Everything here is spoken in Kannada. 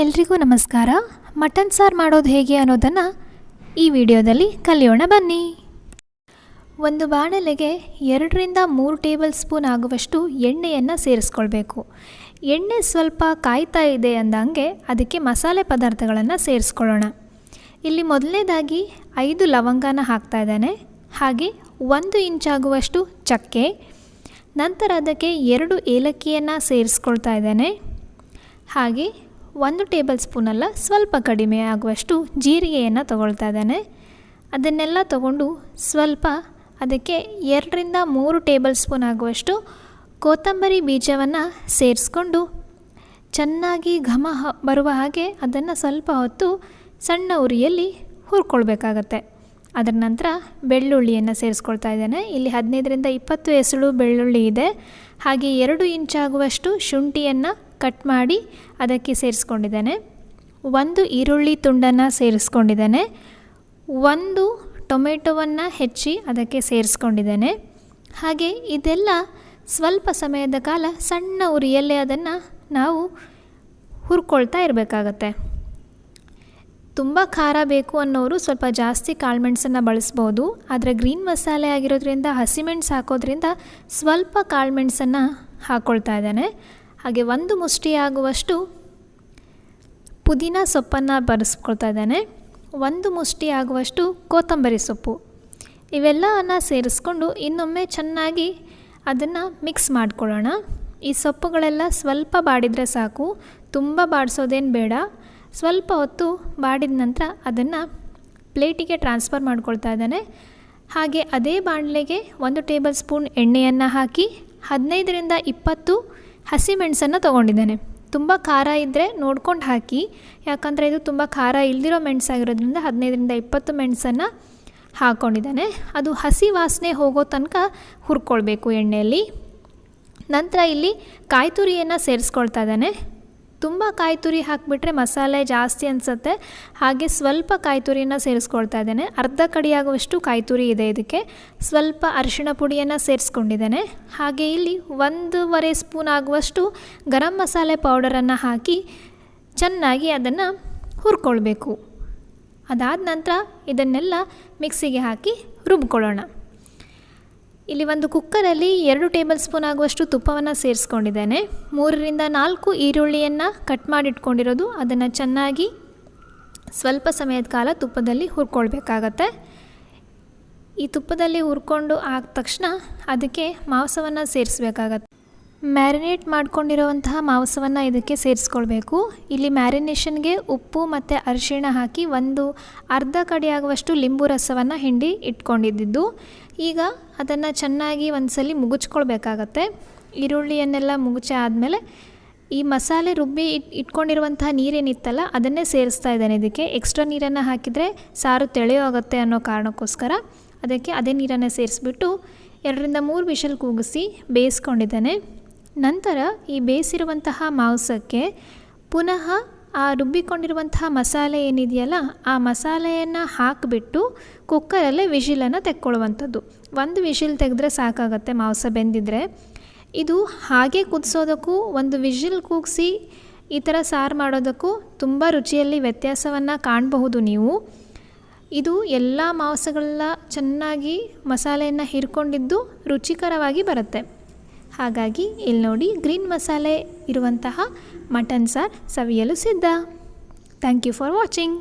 ಎಲ್ರಿಗೂ ನಮಸ್ಕಾರ. ಮಟನ್ ಸಾರು ಮಾಡೋದು ಹೇಗೆ ಅನ್ನೋದನ್ನು ಈ ವಿಡಿಯೋದಲ್ಲಿ ಕಲಿಯೋಣ ಬನ್ನಿ. ಒಂದು ಬಾಣಲೆಗೆ 2-3 ಟೇಬಲ್ ಸ್ಪೂನ್ ಆಗುವಷ್ಟು ಎಣ್ಣೆಯನ್ನು ಸೇರಿಸ್ಕೊಳ್ಬೇಕು. ಎಣ್ಣೆ ಸ್ವಲ್ಪ ಕಾಯ್ತಾ ಇದೆ ಅಂದಂಗೆ ಅದಕ್ಕೆ ಮಸಾಲೆ ಪದಾರ್ಥಗಳನ್ನು ಸೇರಿಸ್ಕೊಳ್ಳೋಣ. ಇಲ್ಲಿ ಮೊದಲನೇದಾಗಿ 5 ಲವಂಗನ ಹಾಕ್ತಾ ಇದ್ದೇನೆ. ಹಾಗೆ 1 ಇಂಚಾಗುವಷ್ಟು ಚಕ್ಕೆ, ನಂತರ ಅದಕ್ಕೆ 2 ಏಲಕ್ಕಿಯನ್ನು ಸೇರಿಸ್ಕೊಳ್ತಾ ಇದ್ದೇನೆ. ಹಾಗೆ 1 ಟೇಬಲ್ ಸ್ಪೂನಲ್ಲ, ಸ್ವಲ್ಪ ಕಡಿಮೆ ಆಗುವಷ್ಟು ಜೀರಿಗೆಯನ್ನು ತಗೊಳ್ತಾ ಇದ್ದೇನೆ. ಅದನ್ನೆಲ್ಲ ತಗೊಂಡು ಸ್ವಲ್ಪ ಅದಕ್ಕೆ 2-3 ಟೇಬಲ್ ಸ್ಪೂನ್ ಆಗುವಷ್ಟು ಕೊತ್ತಂಬರಿ ಬೀಜವನ್ನು ಸೇರಿಸ್ಕೊಂಡು ಚೆನ್ನಾಗಿ ಘಮ ಬರುವ ಹಾಗೆ ಅದನ್ನು ಸ್ವಲ್ಪ ಹೊತ್ತು ಸಣ್ಣ ಉರಿಯಲ್ಲಿ ಹುರ್ಕೊಳ್ಬೇಕಾಗತ್ತೆ. ಅದರ ನಂತರ ಬೆಳ್ಳುಳ್ಳಿಯನ್ನು ಸೇರಿಸ್ಕೊಳ್ತಾ ಇದ್ದೇನೆ. ಇಲ್ಲಿ 15-20 ಎಸಳು ಬೆಳ್ಳುಳ್ಳಿ ಇದೆ. ಹಾಗೆ 2 ಇಂಚಾಗುವಷ್ಟು ಶುಂಠಿಯನ್ನು ಕಟ್ ಮಾಡಿ ಅದಕ್ಕೆ ಸೇರಿಸ್ಕೊಂಡಿದ್ದೇನೆ. 1 ಈರುಳ್ಳಿ ತುಂಡನ್ನು ಸೇರಿಸ್ಕೊಂಡಿದ್ದೇನೆ. 1 ಟೊಮೆಟೊವನ್ನು ಹೆಚ್ಚಿ ಅದಕ್ಕೆ ಸೇರಿಸ್ಕೊಂಡಿದ್ದೇನೆ. ಹಾಗೆ ಇದೆಲ್ಲ ಸ್ವಲ್ಪ ಸಮಯದ ಕಾಲ ಸಣ್ಣ ಉರಿಯಲ್ಲೇ ಅದನ್ನು ನಾವು ಹುರ್ಕೊಳ್ತಾ ಇರಬೇಕಾಗತ್ತೆ. ತುಂಬ ಖಾರ ಬೇಕು ಅನ್ನೋರು ಸ್ವಲ್ಪ ಜಾಸ್ತಿ ಕಾಳುಮೆಣಸನ್ನು ಬಳಸ್ಬೋದು. ಆದರೆ ಗ್ರೀನ್ ಮಸಾಲೆ ಆಗಿರೋದ್ರಿಂದ ಹಸಿಮೆಣಸು ಹಾಕೋದ್ರಿಂದ ಸ್ವಲ್ಪ ಕಾಳುಮೆಣಸನ್ನು ಹಾಕ್ಕೊಳ್ತಾ ಇದ್ದೇನೆ. ಹಾಗೆ 1 ಮುಷ್ಟಿ ಆಗುವಷ್ಟು ಪುದೀನ ಸೊಪ್ಪನ್ನು ಬರೆಸ್ಕೊಳ್ತಾ ಇದ್ದೇನೆ. 1 ಮುಷ್ಟಿ ಆಗುವಷ್ಟು ಕೊತ್ತಂಬರಿ ಸೊಪ್ಪು, ಇವೆಲ್ಲವನ್ನು ಸೇರಿಸ್ಕೊಂಡು ಇನ್ನೊಮ್ಮೆ ಚೆನ್ನಾಗಿ ಅದನ್ನು ಮಿಕ್ಸ್ ಮಾಡ್ಕೊಳ್ಳೋಣ. ಈ ಸೊಪ್ಪುಗಳೆಲ್ಲ ಸ್ವಲ್ಪ ಬಾಡಿದರೆ ಸಾಕು, ತುಂಬ ಬಾಡಿಸೋದೇನು ಬೇಡ. ಸ್ವಲ್ಪ ಹೊತ್ತು ಬಾಡಿದ ನಂತರ ಅದನ್ನು ಪ್ಲೇಟಿಗೆ ಟ್ರಾನ್ಸ್ಫರ್ ಮಾಡ್ಕೊಳ್ತಾ ಇದ್ದೇನೆ. ಹಾಗೆ ಅದೇ ಬಾಣಲೆಗೆ 1 ಟೇಬಲ್ ಸ್ಪೂನ್ ಎಣ್ಣೆಯನ್ನು ಹಾಕಿ 15-20 ಹಸಿಮೆಣಸನ್ನು ತೊಗೊಂಡಿದ್ದೇನೆ. ತುಂಬ ಖಾರ ಇದ್ದರೆ ನೋಡ್ಕೊಂಡು ಹಾಕಿ, ಯಾಕಂದರೆ ಇದು ತುಂಬ ಖಾರ ಇಲ್ದಿರೋ ಮೆಣಸಾಗಿರೋದ್ರಿಂದ 15-20 ಮೆಣಸನ್ನು ಹಾಕ್ಕೊಂಡಿದ್ದೇನೆ. ಅದು ಹಸಿ ವಾಸನೆ ಹೋಗೋ ತನಕ ಹುರ್ಕೊಳ್ಬೇಕು ಎಣ್ಣೆಯಲ್ಲಿ. ನಂತರ ಇಲ್ಲಿ ಕಾಯಿ ತುರಿಯನ್ನು ಸೇರಿಸ್ಕೊಳ್ತಾ ಇದ್ದೇನೆ. ತುಂಬ ಕಾಯಿ ತುರಿ ಹಾಕಿಬಿಟ್ರೆ ಮಸಾಲೆ ಜಾಸ್ತಿ ಅನಿಸುತ್ತೆ. ಹಾಗೆ ಸ್ವಲ್ಪ ಕಾಯಿ ತುರಿಯನ್ನು ಸೇರಿಸ್ಕೊಳ್ತಾ ಇದ್ದೇನೆ. ಅರ್ಧ ಕಡಿಯಾಗುವಷ್ಟು ಕಾಯಿ ತುರಿ ಇದೆ. ಇದಕ್ಕೆ ಸ್ವಲ್ಪ ಅರಿಶಿಣ ಪುಡಿಯನ್ನು ಸೇರಿಸ್ಕೊಂಡಿದ್ದೇನೆ. ಹಾಗೆ ಇಲ್ಲಿ 1.5 ಸ್ಪೂನ್ ಆಗುವಷ್ಟು ಗರಂ ಮಸಾಲೆ ಪೌಡರನ್ನು ಹಾಕಿ ಚೆನ್ನಾಗಿ ಅದನ್ನು ಹುರ್ಕೊಳ್ಬೇಕು. ಅದಾದ ನಂತರ ಇದನ್ನೆಲ್ಲ ಮಿಕ್ಸಿಗೆ ಹಾಕಿ ರುಬ್ಕೊಳ್ಳೋಣ. ಇಲ್ಲಿ ಒಂದು ಕುಕ್ಕರಲ್ಲಿ 2 ಟೇಬಲ್ ಸ್ಪೂನ್ ಆಗುವಷ್ಟು ತುಪ್ಪವನ್ನು ಸೇರಿಸ್ಕೊಂಡಿದ್ದೇನೆ. 3-4 ಈರುಳ್ಳಿಯನ್ನು ಕಟ್ ಮಾಡಿಟ್ಕೊಂಡಿರೋದು, ಅದನ್ನು ಚೆನ್ನಾಗಿ ಸ್ವಲ್ಪ ಸಮಯದ ಕಾಲ ತುಪ್ಪದಲ್ಲಿ ಹುರ್ಕೊಳ್ಬೇಕಾಗತ್ತೆ. ಈ ತುಪ್ಪದಲ್ಲಿ ಹುರ್ಕೊಂಡು ಆದ ತಕ್ಷಣ ಅದಕ್ಕೆ ಮಾಂಸವನ್ನು ಸೇರಿಸ್ಬೇಕಾಗತ್ತೆ. ಮ್ಯಾರಿನೇಟ್ ಮಾಡ್ಕೊಂಡಿರುವಂತಹ ಮಾಂಸವನ್ನು ಇದಕ್ಕೆ ಸೇರಿಸ್ಕೊಳ್ಬೇಕು. ಇಲ್ಲಿ ಮ್ಯಾರಿನೇಷನ್ಗೆ ಉಪ್ಪು ಮತ್ತು ಅರಿಶಿಣ ಹಾಕಿ 1 ಅರ್ಧ ಕಡಿಯಾಗುವಷ್ಟು ಲಿಂಬು ರಸವನ್ನು ಹಿಂಡಿ ಇಟ್ಕೊಂಡಿದ್ದು. ಈಗ ಅದನ್ನು ಚೆನ್ನಾಗಿ ಒಂದ್ಸಲಿ ಮುಗುಚ್ಕೊಳ್ಬೇಕಾಗತ್ತೆ. ಈರುಳ್ಳಿಯನ್ನೆಲ್ಲ ಮುಗುಚೆ ಆದಮೇಲೆ ಈ ಮಸಾಲೆ ರುಬ್ಬಿ ಇಟ್ಕೊಂಡಿರುವಂತಹ ನೀರೇನಿತ್ತಲ್ಲ ಅದನ್ನೇ ಸೇರಿಸ್ತಾ ಇದ್ದೇನೆ. ಇದಕ್ಕೆ ಎಕ್ಸ್ಟ್ರಾ ನೀರನ್ನು ಹಾಕಿದರೆ ಸಾರು ತೆಳೆಯೋಗುತ್ತೆ ಅನ್ನೋ ಕಾರಣಕ್ಕೋಸ್ಕರ ಅದಕ್ಕೆ ಅದೇ ನೀರನ್ನು ಸೇರಿಸ್ಬಿಟ್ಟು 2-3 ವಿಷಲ್ ಕೂಗಿಸಿ ಬೇಯಿಸ್ಕೊಂಡಿದ್ದೇನೆ. ನಂತರ ಈ ಬೇಯಿಸಿರುವಂತಹ ಮಾಂಸಕ್ಕೆ ಪುನಃ ಆ ರುಬ್ಬಿಕೊಂಡಿರುವಂತಹ ಮಸಾಲೆ ಏನಿದೆಯಲ್ಲ ಆ ಮಸಾಲೆಯನ್ನು ಹಾಕಿಬಿಟ್ಟು ಕುಕ್ಕರಲ್ಲೇ ವಿಷಿಲನ್ನು ತೆಕ್ಕೊಳ್ಳುವಂಥದ್ದು. 1 ವಿಷಿಲ್ ತೆಗೆದ್ರೆ ಸಾಕಾಗತ್ತೆ ಮಾಂಸ ಬೆಂದಿದ್ರೆ. ಇದು ಹಾಗೆ ಕುದಿಸೋದಕ್ಕೂ 1 ವಿಷಿಲ್ ಕೂಗಿಸಿ ಈ ಥರ ಸಾರು ಮಾಡೋದಕ್ಕೂ ತುಂಬ ರುಚಿಯಲ್ಲಿ ವ್ಯತ್ಯಾಸವನ್ನು ಕಾಣಬಹುದು ನೀವು. ಇದು ಎಲ್ಲ ಮಾಂಸಗಳೆಲ್ಲ ಚೆನ್ನಾಗಿ ಮಸಾಲೆಯನ್ನು ಹೀರ್ಕೊಂಡಿದ್ದು ರುಚಿಕರವಾಗಿ ಬರುತ್ತೆ. ಹಾಗಾಗಿ ಇಲ್ಲಿ ನೋಡಿ, ಗ್ರೀನ್ ಮಸಾಲೆ ಇರುವಂತಹ ಮಟನ್ ಸಾರು ಸವಿಯಲು ಸಿದ್ಧ. Thank you for watching.